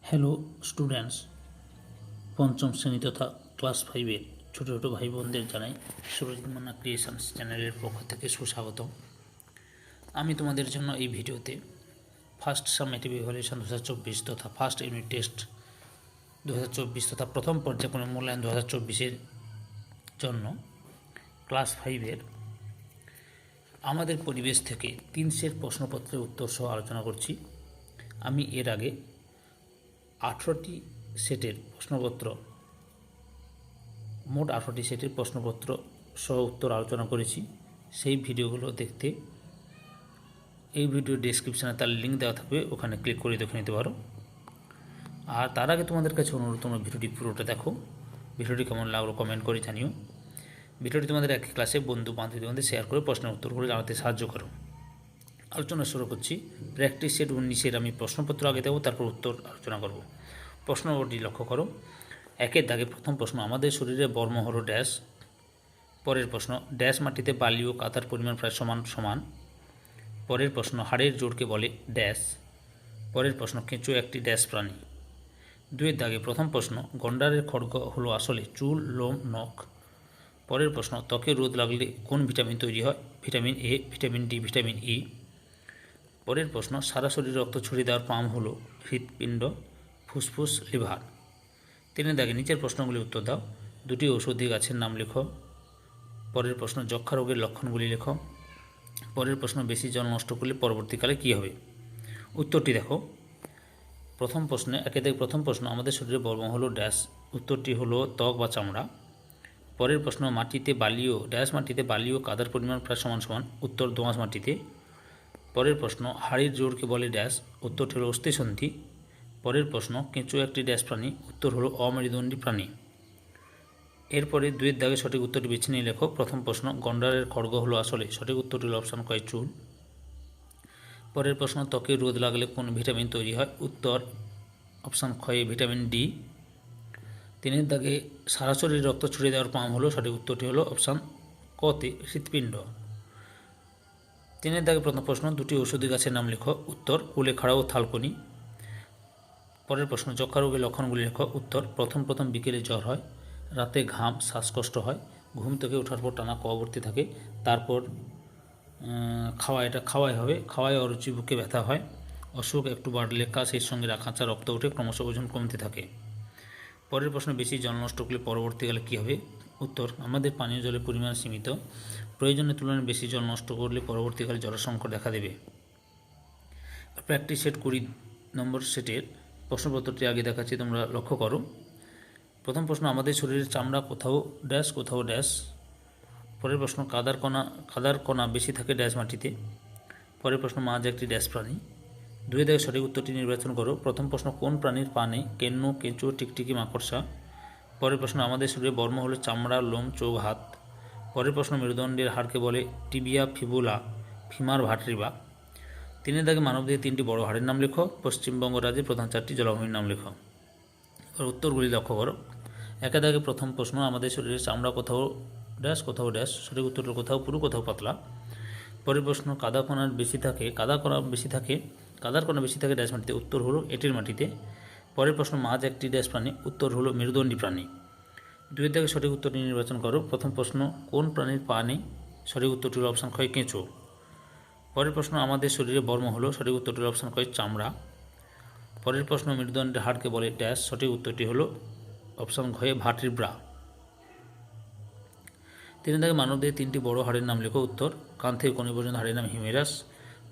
Hello students, পঞ্চম শ্রেণী তথা ক্লাস 5-এর ছোটো ছোটো ভাই বোনদের জানাই সুরজিৎ মান্না ক্রিয়েশনস চ্যানেলের পক্ষ থেকে সুস্বাগত। আমি তোমাদের জন্য এই ভিডিওতে ফার্স্ট সামেটিভ ইভ্যালুয়েশন 2024 তথা ফার্স্ট ইউনিট টেস্ট 2024 তথা প্রথম পর্যায়ক্রমিক মূল্যায়ন 2024-এর জন্য ক্লাস 5-এর আমাদের পরিবেশ থেকে 3 সেট প্রশ্নপত্রের উত্তর সহ আলোচনা করছি। আমি এর আগে 18টি সেটের প্রশ্নপত্র মোট 18টি সেটের প্রশ্নপত্র সহ উত্তর আলোচনা করেছি। সেই ভিডিওগুলো দেখতে এই ভিডিও ডেসক্রিপশানে তার লিঙ্ক দেওয়া থাকবে, ওখানে ক্লিক করে দেখে নিতে পারো। আর তার আগে তোমাদের কাছে অনুরোধ, তোমরা ভিডিওটি পুরোটা দেখো। ভিডিওটি কেমন লাগলো কমেন্ট করে জানিও। ভিডিওটি তোমাদের এক ক্লাসে বন্ধু বান্ধবদের শেয়ার করে প্রশ্নের উত্তরগুলো জানাতে সাহায্য করো। আলোচনা শুরু করছি। প্র্যাকটিস সেট 19-এর আমি প্রশ্নপত্র আগে দেবো, তারপর উত্তর আলোচনা করব। প্রশ্নটি লক্ষ্য করো। একের দাগে প্রথম প্রশ্ন, আমাদের শরীরে বর্ম হলো ড্যাশ। পরের প্রশ্ন, ড্যাশ মাটিতে বালি ও কাদার পরিমাণ প্রায় সমান সমান। পরের প্রশ্ন, হাড়ের জোড়কে বলে ড্যাশ। পরের প্রশ্ন, কেঁচো একটি ড্যাশ প্রাণী। দুয়ের দাগে প্রথম প্রশ্ন, গন্ডারের খড়গ হলো আসলে চুল, লোম, নখ। পরের প্রশ্ন, ত্বকে রোদ লাগলে কোন ভিটামিন তৈরি হয়? Vitamin A, vitamin D, vitamin E. পরের প্রশ্ন, সারা শরীরে রক্ত ছড়িয়ে দেওয়ার পাম্প হলো হৃৎপিণ্ড, ফুসফুস, লিভার। তিনের দাগে নিচের প্রশ্নগুলি উত্তর দাও। দুটি ঔষধি গাছের নাম লেখো। পরের প্রশ্ন, যক্ষা রোগের লক্ষণগুলি লেখো। পরের প্রশ্ন, বেশি জল নষ্ট করলে পরবর্তীকালে কী হবে? উত্তরটি দেখো। প্রথম প্রশ্নে একে দাগে প্রথম প্রশ্ন, আমাদের শরীরে বর্ম হলো ড্যাশ। উত্তরটি হলো ত্বক বা চামড়া। পরের প্রশ্ন, মাটিতে বালিও ড্যাশ মাটিতে বালি ও কাদার পরিমাণ প্রায় সমান সমান। উত্তর দোআঁশ মাটিতে। পরের প্রশ্ন, হাড়ের জোড়কে বলে ড্যাশ। উত্তরটি হলো অস্থিসন্ধি। পরের প্রশ্ন, কেঁচো একটি ড্যাশ প্রাণী। উত্তর হলো অমেরুদণ্ডী প্রাণী। এরপরে দুয়ের দাগে সঠিক উত্তরটি বেছে নিয়ে লেখো। প্রথম প্রশ্ন, গন্ডারের খড়গ হলো আসলে সঠিক উত্তরটি হলো অপশান ক, চুল। পরের প্রশ্ন, ত্বকে রোদ লাগলে কোন ভিটামিন তৈরি হয়? উত্তর অপশান খ, ভিটামিন ডি। তিনের দাগে সারা শরীরে রক্ত ছড়িয়ে দেওয়ার পাম্প হলো সঠিক উত্তরটি হলো অপশান কতে, হৃৎপিণ্ড। তিনের দাগে প্রথম প্রশ্ন, দুটি ঔষধি গাছের নাম লেখো। উত্তর কুলেখাড়া ও থালকুনি। পরের প্রশ্ন, যক্ষা রোগের লক্ষণগুলি লেখো। উত্তর প্রথম বিকেলে জ্বর হয়, রাতে ঘাম, শ্বাসকষ্ট হয়, ঘুম থেকে ওঠার পর টানা কওয়াবর্তি থাকে, তারপর খাওয়াই হবে, খাওয়ায় অরুচি, বুকে ব্যথা হয়, অসুখ একটু বাড়লে কাশির সঙ্গে কাঁচা রক্ত ওঠে, ক্রমশ ওজন কমতে থাকে। পরের প্রশ্ন, বেশি জল নষ্ট করলে পরবর্তীকালে কী হবে? উত্তর আমাদের পানীয় জলের পরিমাণ সীমিত, প্রয়োজনের তুলনায় বেশি জল নষ্ট করলে পরবর্তীকালে জলসংকট দেখা দেবে। প্র্যাকটিস সেট 20 নম্বর সেটের প্রশ্নপত্রটি আগে দেখাচ্ছি, তোমরা লক্ষ্য করো। প্রথম প্রশ্ন, আমাদের শরীরের চামড়া কোথাও ড্যাশ কোথাও ড্যাশ। পরের প্রশ্ন, কাদার কণা বেশি থাকে ড্যাশ মাটিতে। পরের প্রশ্ন, মাছ একটি ড্যাশ প্রাণী। দুই দাগে সঠিক উত্তরটি নির্বাচন করো। প্রথম প্রশ্ন, কোন প্রাণীর পা নেই? কেন্ন, কেঁচো, টিকটিকি, মাকড়সা। পরের প্রশ্ন, আমাদের শরীরে বর্ম হলো চামড়া, লোম, চোখ, হাত। পরের প্রশ্ন, মেরুদণ্ডের হাড়কে বলে টিবিয়া, ফিবুলা, ফিমার ভার্টিব্রা। তিনের দাগে মানবদেহের 3টি বড় হাড়ের নাম লেখো। পশ্চিমবঙ্গ রাজ্যের প্রধান 4টি জলাভূমির নাম লেখো। উত্তরগুলি লক্ষ্য করো। একে দাগে প্রথম প্রশ্ন, আমাদের শরীরের চামড়া কোথাও ড্যাশ কোথাও ড্যাশ। সঠিক উত্তর হলো কোথাও পুরু কোথাও পাতলা। পরের প্রশ্ন, কাদার কণা বেশি থাকে ড্যাশ মাটিতে। উত্তর হলো এঁটেল মাটিতে। পরের প্রশ্ন, মাছ একটি ড্যাশ প্রাণী। উত্তর হলো মেরুদণ্ডী প্রাণী। দুইয়ের দাগে সঠিক উত্তরটি নির্বাচন করো। প্রথম প্রশ্ন, কোন প্রাণীর পা নেই? সঠিক উত্তরটি হলো অপশান খ, কেঁচো। পরের প্রশ্ন, আমাদের শরীরে বর্ম হলো সঠিক উত্তরটি হলো অপশান ক, চামড়া। পরের প্রশ্ন, মেরুদণ্ডের হাড়কে বলে ড্যাশ। সঠিক উত্তরটি হলো অপশান ঘ, ভার্টিব্রা। তিনের দাগে মানবদেহের 3টি বড় হাড়ের নাম লেখো। উত্তর কান থেকে কনুই পর্যন্ত হাড়ের নাম হিউমেরাস।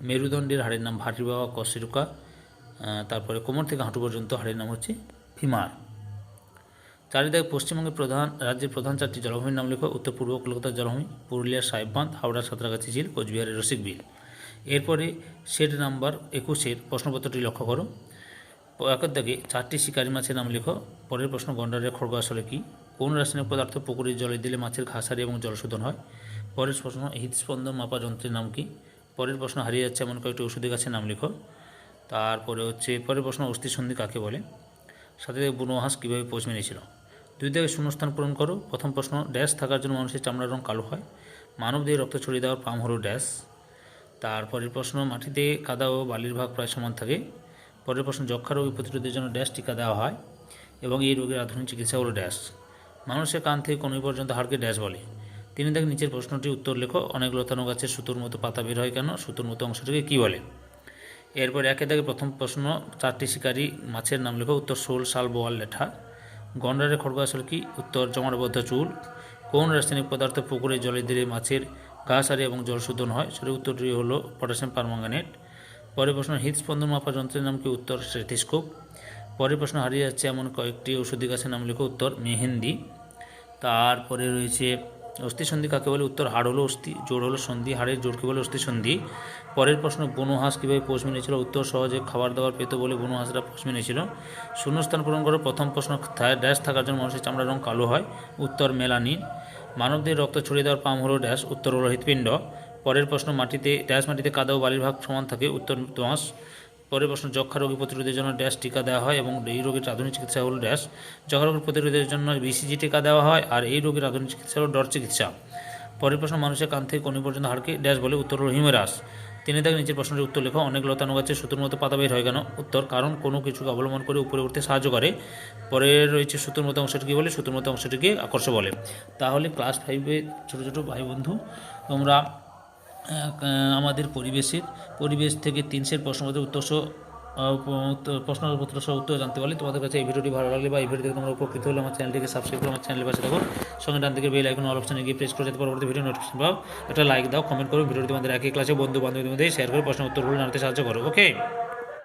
মেরুদণ্ডের হাড়ের নাম ভার্টিব্রা বা কশেরুকা। তারপরে কোমর থেকে হাঁটু পর্যন্ত হাড়ের নাম হচ্ছে ফিমার। চারি দাগে পশ্চিমবঙ্গের রাজ্যের প্রধান 4টি জলাভূমির নাম লেখো। উত্তর পূর্ব কলকাতার জলাভূমি, পুরুলিয়ার সাহেব বাঁধ, হাওড়ার সাঁতরাগাছি ঝিল, কোচবিহারের রসিক বিল। এরপরে সেট নাম্বার 21-এর প্রশ্নপত্রটি লক্ষ্য করো। একের দাগে 4টি শিকারি মাছের নাম লেখো। পরের প্রশ্ন, গন্ডারের খড়গ আসলে কি? কোন রাসায়নিক পদার্থ পুকুরের জলে দিলে মাছের ঘাস হারে এবং জলশোধন হয়? পরের প্রশ্ন, হৃদস্পন্দন মাপা যন্ত্রের নাম কি? পরের প্রশ্ন, হারিয়ে যাচ্ছে এমন কয়েকটি ওষুধি গাছের নাম লেখো। তারপরে পরের প্রশ্ন, অস্থিসন্ধি কাকে বলে? সাথে বুনো হাঁস কীভাবে পোষ মেরেছিল? দুই দাগে শূন্যস্থান পূরণ করো। প্রথম প্রশ্ন, ড্যাশ থাকার জন্য মানুষের চামড়ার রং কালো হয়? মানবদেহে রক্ত ছড়িয়ে দেওয়ার পাম্প হলো ড্যাশ। তারপরের প্রশ্ন, মাটিতে কাদা ও বালির ভাগ প্রায় সমান থাকে। পরের প্রশ্ন, যক্ষা রোগ প্রতিরোধের জন্য ড্যাশ টিকা দেওয়া হয় এবং এই রোগের আধুনিক চিকিৎসা হলো ড্যাশ। মানুষের কান থেকে কনুই পর্যন্ত হাড়কে ড্যাশ বলে। 3 দাগ নিচের প্রশ্নটি উত্তর লেখো। অনেক লতানো গাছের সুতোর মতো পাতা বের হয় কেন? সুতোর মতো অংশটিকে কী বলে? এরপর 1 দাগে প্রথম প্রশ্ন, 4টি শিকারী মাছের নাম লেখো। উত্তর শোল, শাল, বোয়াল, ল্যাঠা। গন্ডারের খড়গ আসলে কি? উত্তর জমাটবদ্ধ চুল। কোন রাসায়নিক পদার্থ পুকুরে জলে দিলে মাছের গা সারে এবং জল শোধন হয়? সেটার উত্তরটি হলো পটাশিয়াম পারম্যাঙ্গানেট। পরের প্রশ্ন, হৃদস্পন্দন মাপার যন্ত্রের নাম কি? উত্তর স্টেথোস্কোপ। পরের প্রশ্ন, হারিয়ে যাচ্ছে এমন কয়েকটি ঔষধি গাছের নাম লেখো। উত্তর মেহেন্দি। তারপরে রয়েছে অস্থিসন্ধি কাকে বলে? উত্তর হাড় হলো অস্থি, জোড় হলো সন্ধি, হাড়ের জোড়কে বলে অস্থিসন্ধি। পরের প্রশ্ন, বনু হাঁস কীভাবে পোষ মেনেছিল? উত্তর সহজে খাবার দাবার পেত বলে বনু হাঁসরা পোষ মেনেছিল। শূন্যস্থান পূরণ করো। প্রথম প্রশ্ন, ড্যাশ থাকার জন্য মানুষের চামড়ার রং কালো হয়? উত্তর মেলানিন। মানবদের রক্ত ছড়িয়ে দেওয়ার পাম হলো ড্যাশ? উত্তর হলো হৃৎপিণ্ড। পরের প্রশ্ন, মাটিতে কাদা ও বালির ভাগ সমান থাকে? উত্তর দোআঁশ। পরের প্রশ্ন, যক্ষা রোগী প্রতিরোধের জন্য ড্যাশ টিকা দেওয়া হয় এবং এই রোগের আধুনিক চিকিৎসা হল ড্যাশ। যক্ষা রোগের প্রতিরোধের জন্য বিসিজি টিকা দেওয়া হয় আর এই রোগের আধুনিক চিকিৎসা হল ডর চিকিৎসা। পরের প্রশ্ন, মানুষের কান থেকে কনুই পর্যন্ত হাড়কে ড্যাশ বলে? উত্তর হল হিউমেরাস। 3 দাগে নিচের প্রশ্নের উত্তর লেখো। অনেক লতানো গাছের সুতোর মতো পাতা বের হয় কেন? উত্তর কারণ কোনো কিছুকে অবলম্বন করে উপরে উঠতে সাহায্য করে। পরে রয়েছে সুতোর মতো অংশটিকে বলে? সুতোর মতো অংশটিকে আকর্ষ বলে। তাহলে ক্লাস 5-এর ছোটো ছোটো ভাই বন্ধু, তোমরা আমাদের পরিবেশ থেকে 3 সেট প্রশ্নপত্রের প্রশ্নপত্র সহ উত্তর জানতে পারলে তোমাদের কাছে এই ভিডিওটি ভালো লাগলে বা এই ভিডিও থেকে তোমরা উপকৃত হলে আমার চ্যানেলটিকে সাবস্ক্রাইব করে আমার চ্যানেলের পাশে থাকো। সঙ্গে ডান দিকে বেল আইকন অল অপশনে গিয়ে প্রেস করে যাতে পরবর্তী ভিডিও নোটিফিকেশন পাও। একটা লাইক দাও, কমেন্ট করো, ভিডিওটি তোমাদের একই ক্লাসে বন্ধু বান্ধবীদের মধ্যে শেয়ার করে প্রশ্ন উত্তরগুলো জানতে সাহায্য করো। ওকে।